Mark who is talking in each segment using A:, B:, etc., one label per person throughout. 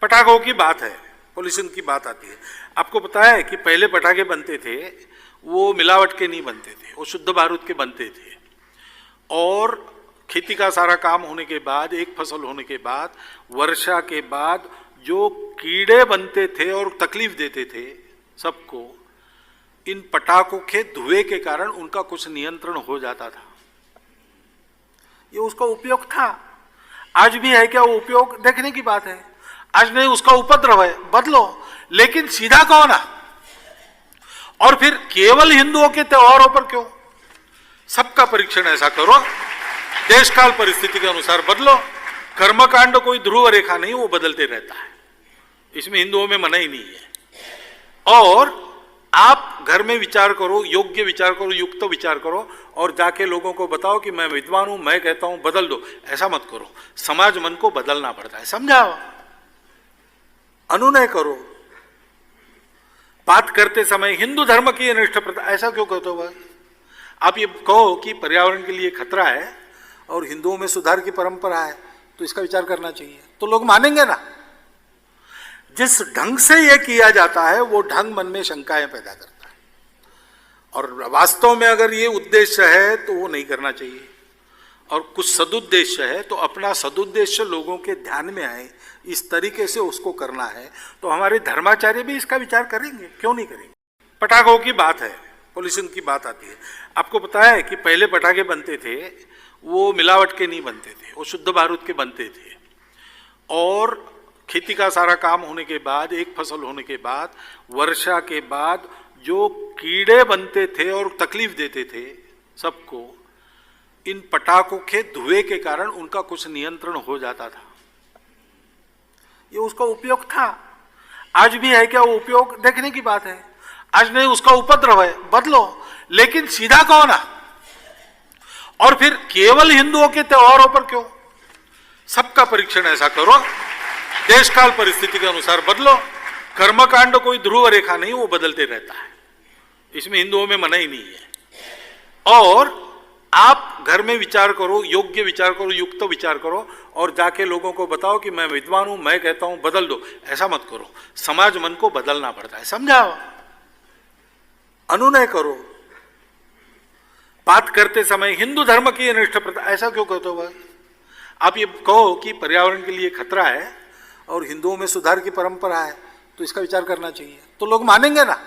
A: पटाखों की बात है, पोल्यूशन की बात आती है। आपको पता है कि पहले पटाखे बनते थे वो मिलावट के नहीं बनते थे, वो शुद्ध बारूद के बनते थे। और खेती का सारा काम होने के बाद, एक फसल होने के बाद, वर्षा के बाद जो कीड़े बनते थे और तकलीफ देते थे सबको, इन पटाखों के धुएं के कारण उनका कुछ नियंत्रण हो जाता था। ये उसका उपयोग था। आज भी है क्या वो उपयोग? देखने की बात है। आज नहीं, उसका उपद्रव है, बदलो। लेकिन सीधा कौन है? और फिर केवल हिंदुओं के त्योहारों पर क्यों? सबका परीक्षण ऐसा करो, देश काल परिस्थिति के अनुसार बदलो। कर्मकांड कोई ध्रुव रेखा नहीं, वो बदलते रहता है, इसमें हिंदुओं में मना ही नहीं है। और आप घर में विचार करो, योग्य विचार करो, युक्त विचार करो, और जाके लोगों को बताओ कि मैं विद्वान हूं, मैं कहता हूं बदल दो। ऐसा मत करो, समाज मन को बदलना पड़ता है, समझाओ, अनुनय करो। बात करते समय हिंदू धर्म की अनिष्ट प्रथा, ऐसा क्यों कहते हो भाई? आप ये कहो कि पर्यावरण के लिए खतरा है और हिंदुओं में सुधार की परंपरा है, तो इसका विचार करना चाहिए, तो लोग मानेंगे ना। जिस ढंग से यह किया जाता है वो ढंग मन में शंकाएं पैदा करता है, और वास्तव में अगर ये उद्देश्य है तो वो नहीं करना चाहिए। और कुछ सदुद्देश्य है तो अपना सदुद्देश्य लोगों के ध्यान में आए, इस तरीके से उसको करना है, तो हमारे धर्माचार्य भी इसका विचार करेंगे, क्यों नहीं करेंगे। पटाखों की बात है, पोल्यूशन की बात आती है। आपको पता है कि पहले पटाखे बनते थे वो मिलावट के नहीं बनते थे, वो शुद्ध बारूद के बनते थे। और खेती का सारा काम होने के बाद, एक फसल होने के बाद, वर्षा के बाद जो कीड़े बनते थे और तकलीफ देते थे सबको, इन पटाखों के धुएं के कारण उनका कुछ नियंत्रण हो जाता था। ये उसका उपयोग था। आज भी है क्या वो उपयोग? देखने की बात है। आज नहीं, उसका उपद्रव है, बदलो। लेकिन सीधा कौन है? और फिर केवल हिंदुओं के त्योहारों पर क्यों? सबका परीक्षण ऐसा करो, देश काल परिस्थिति के अनुसार बदलो। कर्मकांड कोई ध्रुव रेखा नहीं, वो बदलते रहता है, इसमें हिंदुओं में मना ही नहीं है। और आप घर में विचार करो, योग्य विचार करो, युक्त विचार करो, और जाके लोगों को बताओ कि मैं विद्वान हूं, मैं कहता हूं बदल दो। ऐसा मत करो, समाज मन को बदलना पड़ता है, समझाओ, अनुनय करो। बात करते समय हिंदू धर्म की अनिष्ट प्रथा, ऐसा क्यों कहते हो भाई? आप ये कहो कि पर्यावरण के लिए खतरा है और हिंदुओं में सुधार की परंपरा है, तो इसका विचार करना चाहिए, तो लोग मानेंगे ना।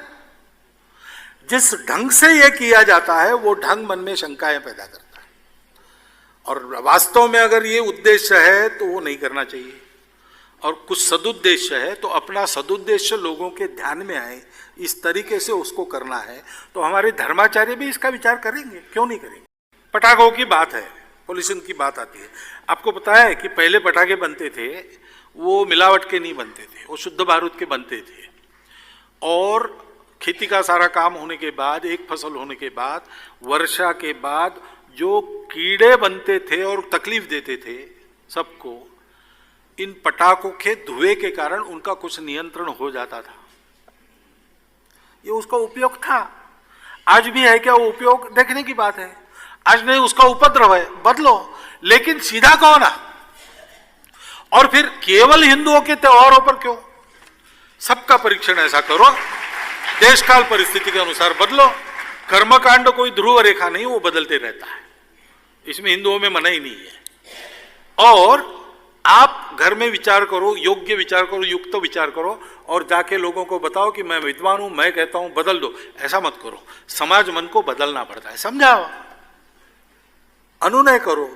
A: जिस ढंग से यह किया जाता है वो ढंग मन में शंकाएं पैदा करता है, और वास्तव में अगर ये उद्देश्य है तो वो नहीं करना चाहिए। और कुछ सदुद्देश्य है तो अपना सदुद्देश्य लोगों के ध्यान में आए, इस तरीके से उसको करना है, तो हमारे धर्माचार्य भी इसका विचार करेंगे, क्यों नहीं करेंगे। पटाखों की बात है, पोल्यूशन की बात आती है। आपको पता है कि पहले पटाखे बनते थे वो मिलावट के नहीं बनते थे, वो शुद्ध बारूद के बनते थे। और खेती का सारा काम होने के बाद, एक फसल होने के बाद, वर्षा के बाद जो कीड़े बनते थे और तकलीफ देते थे सबको, इन पटाखों के धुएं के कारण उनका कुछ नियंत्रण हो जाता था। ये उसका उपयोग था। आज भी है क्या वो उपयोग? देखने की बात है। आज नहीं, उसका उपद्रव है, बदलो। लेकिन सीधा कौन है? और फिर केवल हिंदुओं के त्योहारों पर क्यों? सबका परीक्षण ऐसा करो, देश काल परिस्थिति के अनुसार बदलो। कर्मकांड कोई ध्रुव रेखा नहीं, वो बदलते रहता है, इसमें हिंदुओं में मना ही नहीं है। और आप घर में विचार करो, योग्य विचार करो, युक्त विचार करो, और जाके लोगों को बताओ कि मैं विद्वान हूं, मैं कहता हूं बदल दो। ऐसा मत करो, समाज मन को बदलना पड़ता है, समझाओ, अनुनय करो।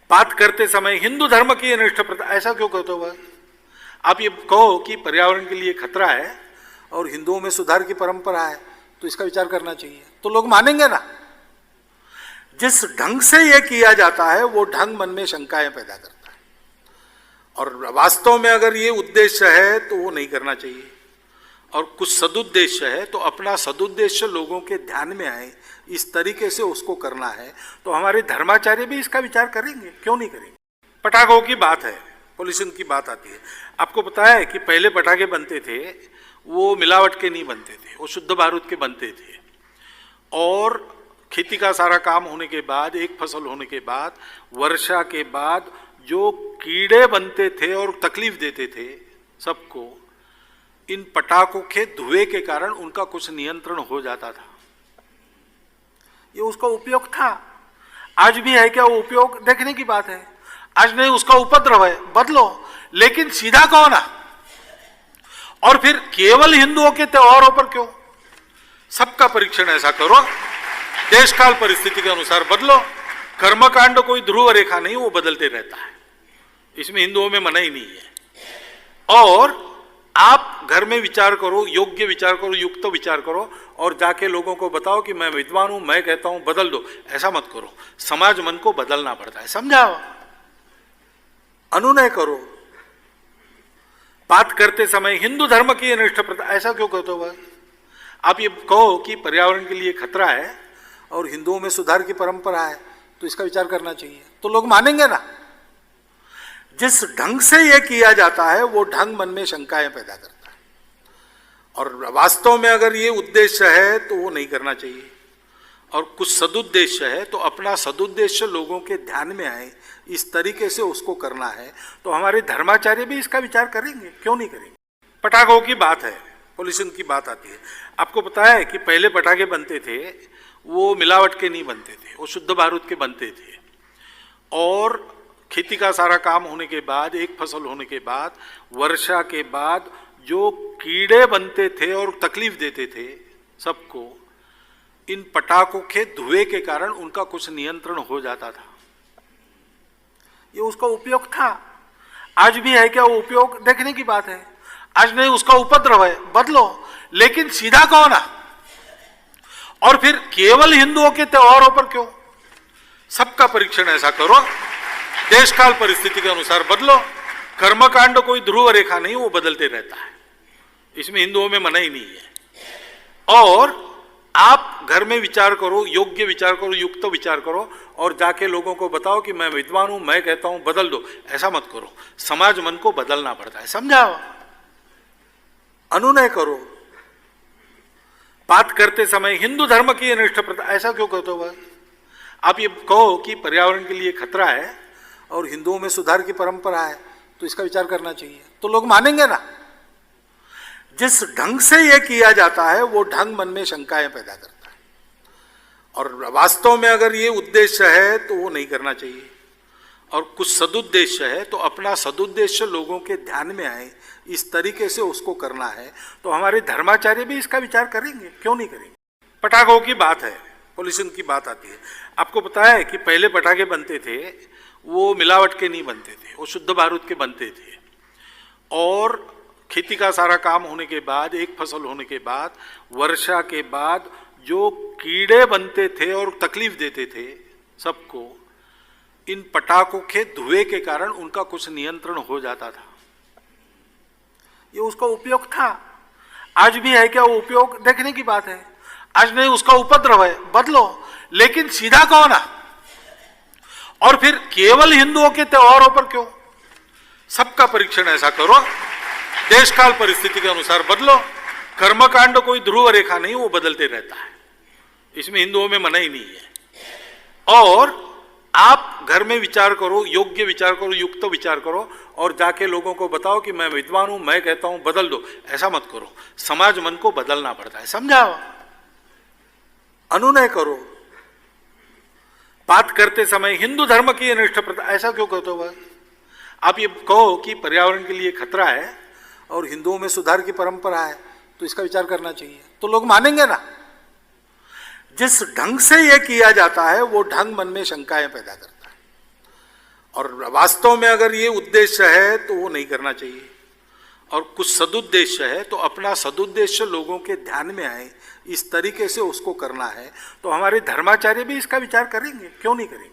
A: बात करते समय हिंदू धर्म की अनिष्ट प्रथा, ऐसा क्यों कहते हो भाई? आप ये कहो कि पर्यावरण के लिए खतरा है और हिंदुओं में सुधार की परंपरा है, तो इसका विचार करना चाहिए, तो लोग मानेंगे ना। जिस ढंग से यह किया जाता है वो ढंग मन में शंकाएं पैदा करता है, और वास्तव में अगर ये उद्देश्य है तो वो नहीं करना चाहिए। और कुछ सदुद्देश्य है तो अपना सदुद्देश्य लोगों के ध्यान में आए, इस तरीके से उसको करना है, तो हमारे धर्माचार्य भी इसका विचार करेंगे, क्यों नहीं करेंगे। पटाखों की बात है, पोल्यूशन की बात आती है। आपको पता है कि पहले पटाखे बनते थे वो मिलावट के नहीं बनते थे, वो शुद्ध बारूद के बनते थे। और खेती का सारा काम होने के बाद, एक फसल होने के बाद, वर्षा के बाद जो कीड़े बनते थे और तकलीफ देते थे सबको, इन पटाखों के धुएं के कारण उनका कुछ नियंत्रण हो जाता था। ये उसका उपयोग था। आज भी है क्या वो उपयोग? देखने की बात है। आज नहीं, उसका उपद्रव है, बदलो, लेकिन सीधा कहो ना। और फिर केवल हिंदुओं के त्योहारों पर क्यों? सबका परीक्षण ऐसा करो, देश काल परिस्थिति के अनुसार बदलो। कर्मकांड कोई ध्रुव रेखा नहीं, वो बदलते रहता है, इसमें हिंदुओं में मना ही नहीं है। और आप घर में विचार करो, योग्य विचार करो, युक्त विचार करो, और जाके लोगों को बताओ कि मैं विद्वान हूं, मैं कहता हूं बदल दो। ऐसा मत करो, समाज मन को बदलना पड़ता है, समझाओ, अनुनय करो। बात करते समय हिंदू धर्म की अनिष्ट प्रथा, ऐसा क्यों कहते हो? आप ये कहो कि पर्यावरण के लिए खतरा है और हिंदुओं में सुधार की परंपरा है, तो इसका विचार करना चाहिए, तो लोग मानेंगे ना। जिस ढंग से यह किया जाता है वो ढंग मन में शंकाएं पैदा करता है, और वास्तव में अगर ये उद्देश्य है तो वो नहीं करना चाहिए, और कुछ सदुद्देश्य है तो अपना सदुद्देश्य लोगों के ध्यान में आए, इस तरीके से उसको करना है, तो हमारे धर्माचार्य भी इसका विचार करेंगे, क्यों नहीं करेंगे। पटाखों की बात है, पॉल्यूशन की बात आती है। आपको पता है कि पहले पटाखे बनते थे वो मिलावट के नहीं बनते थे, वो शुद्ध बारूद के बनते थे, और खेती का सारा काम होने के बाद, एक फसल होने के बाद, वर्षा के बाद जो कीड़े बनते थे और तकलीफ देते थे सबको, इन पटाखों के धुएं के कारण उनका कुछ नियंत्रण हो जाता था। ये उसका उपयोग था। आज भी है क्या वो उपयोग? देखने की बात है। आज नहीं, उसका उपद्रव है, बदलो, लेकिन सीधा कहो ना। और फिर केवल हिंदुओं के त्योहारों पर क्यों? सबका परीक्षण ऐसा करो, देश काल परिस्थिति के अनुसार बदलो। कर्मकांड कोई ध्रुव रेखा नहीं, वो बदलते रहता है, इसमें हिंदुओं में मना ही नहीं है। और आप घर में विचार करो, योग्य विचार करो, युक्त विचार करो, और जाके लोगों को बताओ कि मैं विद्वान हूं, मैं कहता हूं बदल दो। ऐसा मत करो, समाज मन को बदलना पड़ता है, समझाओ, अनुनय करो। बात करते समय हिंदू धर्म की अनिष्ट प्रथा, ऐसा क्यों कहते हो? आप ये कहो कि पर्यावरण के लिए खतरा है और हिंदुओं में सुधार की परंपरा है, तो इसका विचार करना चाहिए, तो लोग मानेंगे ना। जिस ढंग से यह किया जाता है वो ढंग मन में शंकाएं पैदा करता है, और वास्तव में अगर ये उद्देश्य है तो वो नहीं करना चाहिए, और कुछ सदुद्देश्य है तो अपना सदुद्देश्य लोगों के ध्यान में आए, इस तरीके से उसको करना है, तो हमारे धर्माचार्य भी इसका विचार करेंगे, क्यों नहीं करेंगे। पटाखों की बात है, पॉल्यूशन की बात आती है। आपको पता है कि पहले पटाखे बनते थे वो मिलावट के नहीं बनते थे, वो शुद्ध बारूद के बनते थे, और खेती का सारा काम होने के बाद, एक फसल होने के बाद, वर्षा के बाद जो कीड़े बनते थे और तकलीफ देते थे सबको, इन पटाखों के धुएं के कारण उनका कुछ नियंत्रण हो जाता था। ये उसका उपयोग था। आज भी है क्या वो उपयोग? देखने की बात है। आज नहीं, उसका उपद्रव है, बदलो, लेकिन सीधा कहो ना। और फिर केवल हिंदुओं के त्योहारों पर क्यों? सबका परीक्षण ऐसा करो, देश काल परिस्थिति के अनुसार बदलो। कर्मकांड कोई ध्रुव रेखा नहीं, वो बदलते रहता है, इसमें हिंदुओं में मना ही नहीं है। और आप घर में विचार करो, योग्य विचार करो, युक्त विचार करो, और जाके लोगों को बताओ कि मैं विद्वान हूं, मैं कहता हूं बदल दो। ऐसा मत करो, समाज मन को बदलना पड़ता है, समझाओ, अनुनय करो। बात करते समय हिंदू धर्म की अनिष्ट प्रथा, ऐसा क्यों कहते हो? आप ये कहो कि पर्यावरण के लिए खतरा है और हिंदुओं में सुधार की परंपरा है, तो इसका विचार करना चाहिए, तो लोग मानेंगे ना। जिस ढंग से यह किया जाता है वो ढंग मन में शंकाएं पैदा करता है, और वास्तव में अगर ये उद्देश्य है तो वो नहीं करना चाहिए, और कुछ सदुद्देश्य है तो अपना सदुद्देश्य लोगों के ध्यान में आए, इस तरीके से उसको करना है, तो हमारे धर्माचार्य भी इसका विचार करेंगे, क्यों नहीं करेंगे।